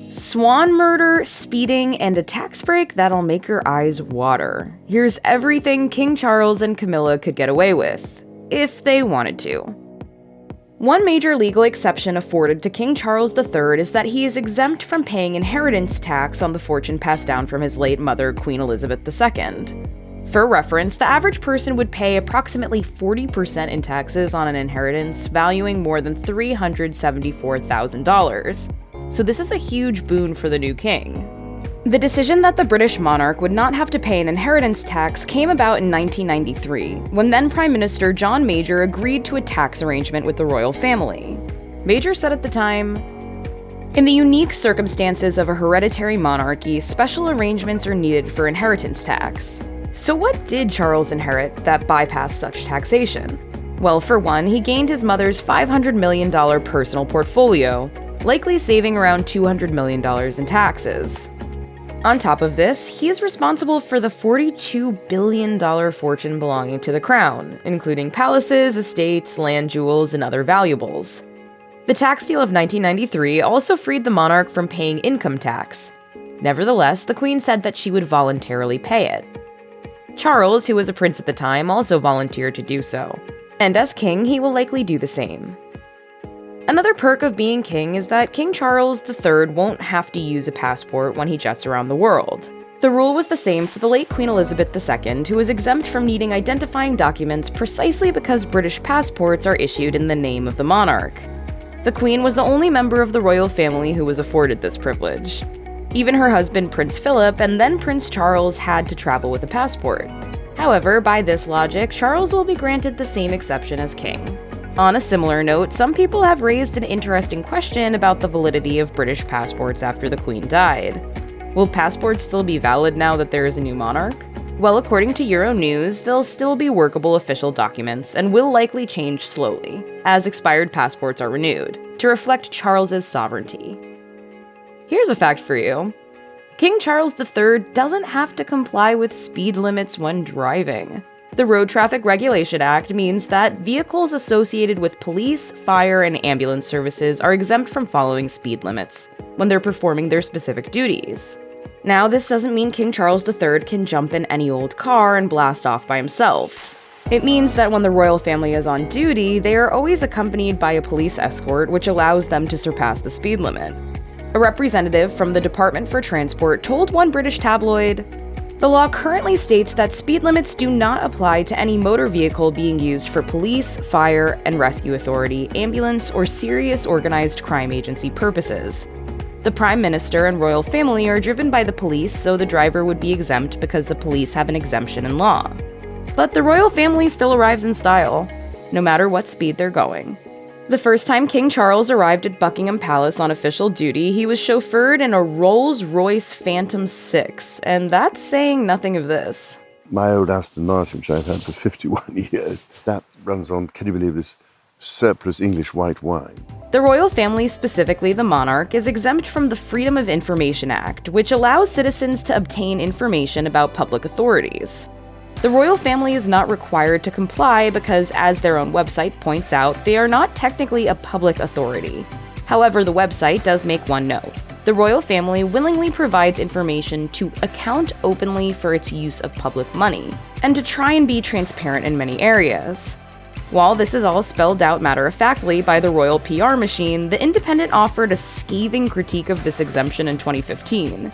Swan murder, speeding, and a tax break that'll make your eyes water. Here's everything King Charles and Camilla could get away with, if they wanted to. One major legal exception afforded to King Charles III is that he is exempt from paying inheritance tax on the fortune passed down from his late mother, Queen Elizabeth II. For reference, the average person would pay approximately 40% in taxes on an inheritance valuing more than $374,000. So this is a huge boon for the new king. The decision that the British monarch would not have to pay an inheritance tax came about in 1993, when then Prime Minister John Major agreed to a tax arrangement with the royal family. Major said at the time, "In the unique circumstances of a hereditary monarchy, special arrangements are needed for inheritance tax." So what did Charles inherit that bypassed such taxation? Well, for one, he gained his mother's $500 million personal portfolio, likely saving around $200 million in taxes. On top of this, he is responsible for the $42 billion fortune belonging to the crown, including palaces, estates, land jewels, and other valuables. The tax deal of 1993 also freed the monarch from paying income tax. Nevertheless, the Queen said that she would voluntarily pay it. Charles, who was a prince at the time, also volunteered to do so. And as king, he will likely do the same. Another perk of being king is that King Charles III won't have to use a passport when he jets around the world. The rule was the same for the late Queen Elizabeth II, who was exempt from needing identifying documents precisely because British passports are issued in the name of the monarch. The Queen was the only member of the royal family who was afforded this privilege. Even her husband, Prince Philip, and then Prince Charles had to travel with a passport. However, by this logic, Charles will be granted the same exception as king. On a similar note, some people have raised an interesting question about the validity of British passports after the Queen died. Will passports still be valid now that there is a new monarch? Well, according to Euronews, they'll still be workable official documents and will likely change slowly, as expired passports are renewed, to reflect Charles's sovereignty. Here's a fact for you. King Charles III doesn't have to comply with speed limits when driving. The Road Traffic Regulation Act means that vehicles associated with police, fire, and ambulance services are exempt from following speed limits when they're performing their specific duties. Now, this doesn't mean King Charles III can jump in any old car and blast off by himself. It means that when the royal family is on duty, they are always accompanied by a police escort, which allows them to surpass the speed limit. A representative from the Department for Transport told one British tabloid, "The law currently states that speed limits do not apply to any motor vehicle being used for police, fire and rescue authority, ambulance, or serious organized crime agency purposes. The Prime Minister and royal family are driven by the police, so the driver would be exempt because the police have an exemption in law. But the royal family still arrives in style, no matter what speed they're going." The first time King Charles arrived at Buckingham Palace on official duty, he was chauffeured in a Rolls-Royce Phantom 6, and that's saying nothing of this. My old Aston Martin, which I've had for 51 years, that runs on, can you believe this, surplus English white wine. The royal family, specifically the monarch, is exempt from the Freedom of Information Act, which allows citizens to obtain information about public authorities. The royal family is not required to comply because, as their own website points out, they are not technically a public authority. However, the website does make one note. The royal family willingly provides information to account openly for its use of public money, and to try and be transparent in many areas. While this is all spelled out matter-of-factly by the royal PR machine, The Independent offered a scathing critique of this exemption in 2015.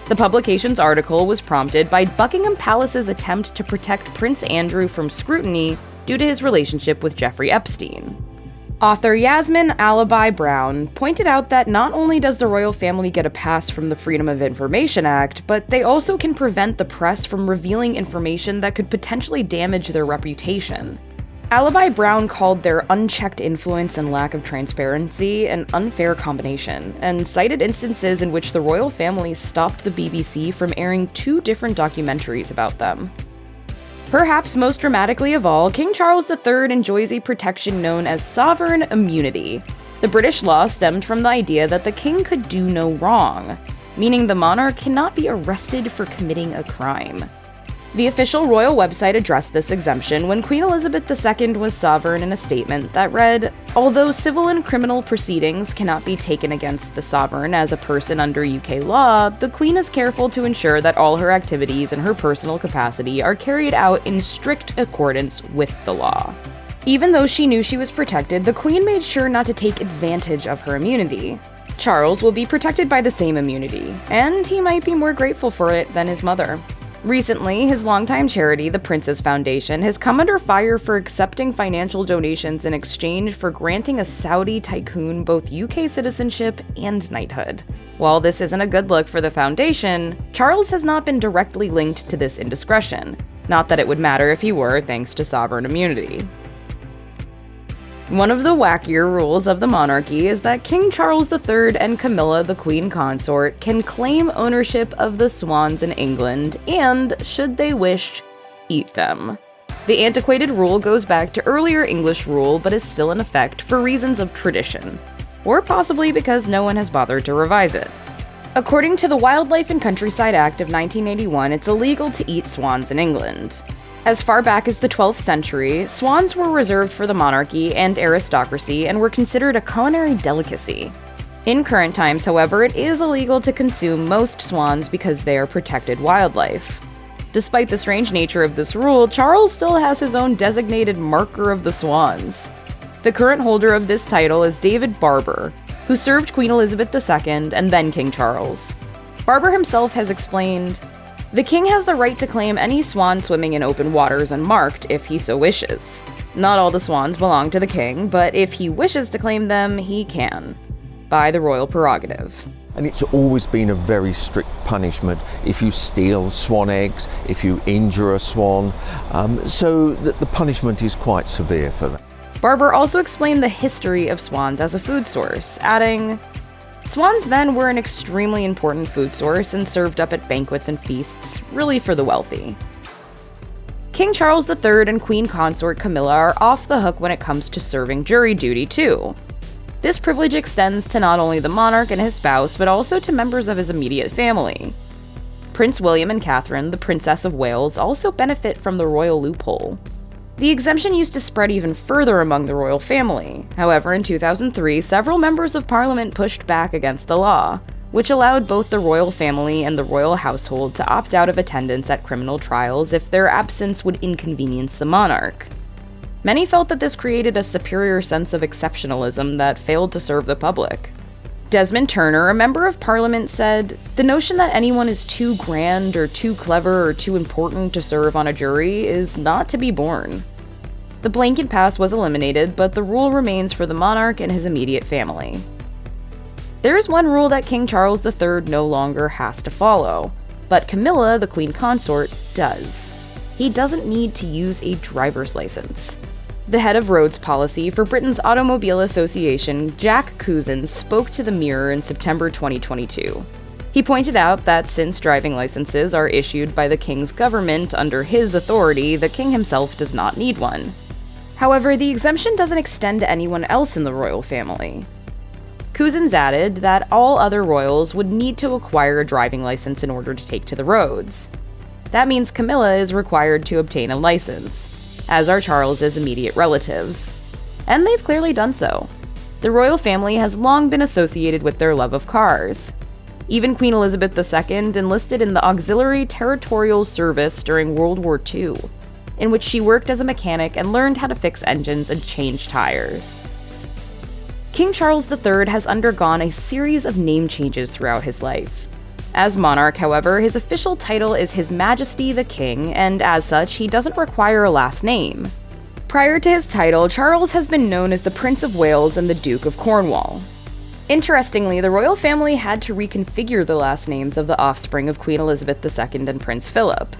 The publication's article was prompted by Buckingham Palace's attempt to protect Prince Andrew from scrutiny due to his relationship with Jeffrey Epstein. Author Yasmin Alibi Brown pointed out that not only does the royal family get a pass from the Freedom of Information Act, but they also can prevent the press from revealing information that could potentially damage their reputation. Alibi Brown called their unchecked influence and lack of transparency an unfair combination, and cited instances in which the royal family stopped the BBC from airing 2 different documentaries about them. Perhaps most dramatically of all, King Charles III enjoys a protection known as sovereign immunity. The British law stemmed from the idea that the king could do no wrong, meaning the monarch cannot be arrested for committing a crime. The official royal website addressed this exemption when Queen Elizabeth II was sovereign in a statement that read, "Although civil and criminal proceedings cannot be taken against the sovereign as a person under UK law, the Queen is careful to ensure that all her activities in her personal capacity are carried out in strict accordance with the law." Even though she knew she was protected, the Queen made sure not to take advantage of her immunity. Charles will be protected by the same immunity, and he might be more grateful for it than his mother. Recently, his longtime charity, the Prince's Foundation, has come under fire for accepting financial donations in exchange for granting a Saudi tycoon both UK citizenship and knighthood. While this isn't a good look for the foundation, Charles has not been directly linked to this indiscretion. Not that it would matter if he were, thanks to sovereign immunity. One of the wackier rules of the monarchy is that King Charles III and Camilla, the Queen Consort, can claim ownership of the swans in England and, should they wish, eat them. The antiquated rule goes back to earlier English rule but is still in effect for reasons of tradition, or possibly because no one has bothered to revise it. According to the Wildlife and Countryside Act of 1981, it's illegal to eat swans in England. As far back as the 12th century, swans were reserved for the monarchy and aristocracy and were considered a culinary delicacy. In current times, however, it is illegal to consume most swans because they are protected wildlife. Despite the strange nature of this rule, Charles still has his own designated marker of the swans. The current holder of this title is David Barber, who served Queen Elizabeth II and then King Charles. Barber himself has explained, "The king has the right to claim any swan swimming in open waters unmarked if he so wishes. Not all the swans belong to the king, but if he wishes to claim them, he can, by the royal prerogative." And it's always been a very strict punishment if you steal swan eggs, if you injure a swan, so that the punishment is quite severe for that. Barber also explained the history of swans as a food source, adding, "Swans then were an extremely important food source and served up at banquets and feasts, really for the wealthy." King Charles III and Queen Consort Camilla are off the hook when it comes to serving jury duty, too. This privilege extends to not only the monarch and his spouse, but also to members of his immediate family. Prince William and Catherine, the Princess of Wales, also benefit from the royal loophole. The exemption used to spread even further among the royal family. However, in 2003, several members of parliament pushed back against the law, which allowed both the royal family and the royal household to opt out of attendance at criminal trials if their absence would inconvenience the monarch. Many felt that this created a superior sense of exceptionalism that failed to serve the public. Desmond Turner, a member of parliament, said, "The notion that anyone is too grand or too clever or too important to serve on a jury is not to be borne." The blanket pass was eliminated, but the rule remains for the monarch and his immediate family. There is one rule that King Charles III no longer has to follow, but Camilla, the Queen Consort, does. He doesn't need to use a driver's license. The head of roads policy for Britain's Automobile Association, Jack Couzens, spoke to the Mirror in September 2022. He pointed out that since driving licenses are issued by the king's government under his authority, the king himself does not need one. However, the exemption doesn't extend to anyone else in the royal family. Couzens added that all other royals would need to acquire a driving license in order to take to the roads. That means Camilla is required to obtain a license, as are Charles's immediate relatives. And they've clearly done so. The royal family has long been associated with their love of cars. Even Queen Elizabeth II enlisted in the Auxiliary Territorial Service during World War II, in which she worked as a mechanic and learned how to fix engines and change tires. King Charles III has undergone a series of name changes throughout his life. As monarch, however, his official title is His Majesty the King, and as such, he doesn't require a last name. Prior to his title, Charles has been known as the Prince of Wales and the Duke of Cornwall. Interestingly, the royal family had to reconfigure the last names of the offspring of Queen Elizabeth II and Prince Philip.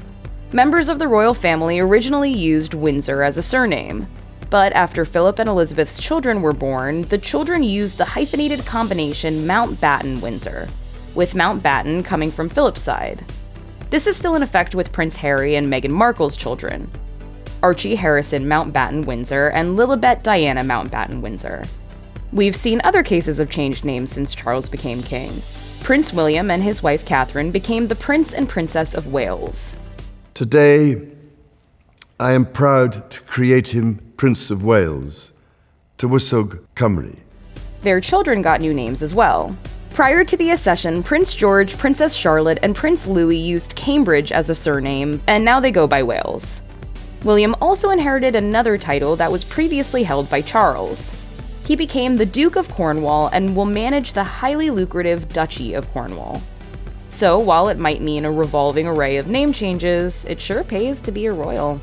Members of the royal family originally used Windsor as a surname, but after Philip and Elizabeth's children were born, the children used the hyphenated combination Mountbatten-Windsor, with Mountbatten coming from Philip's side. This is still in effect with Prince Harry and Meghan Markle's children, Archie Harrison Mountbatten-Windsor and Lilibet Diana Mountbatten-Windsor. We've seen other cases of changed names since Charles became king. Prince William and his wife Catherine became the Prince and Princess of Wales. Today, I am proud to create him Prince of Wales, Tywysog Cymru. Their children got new names as well. Prior to the accession, Prince George, Princess Charlotte, and Prince Louis used Cambridge as a surname, and now they go by Wales. William also inherited another title that was previously held by Charles. He became the Duke of Cornwall and will manage the highly lucrative Duchy of Cornwall. So while it might mean a revolving array of name changes, it sure pays to be a royal.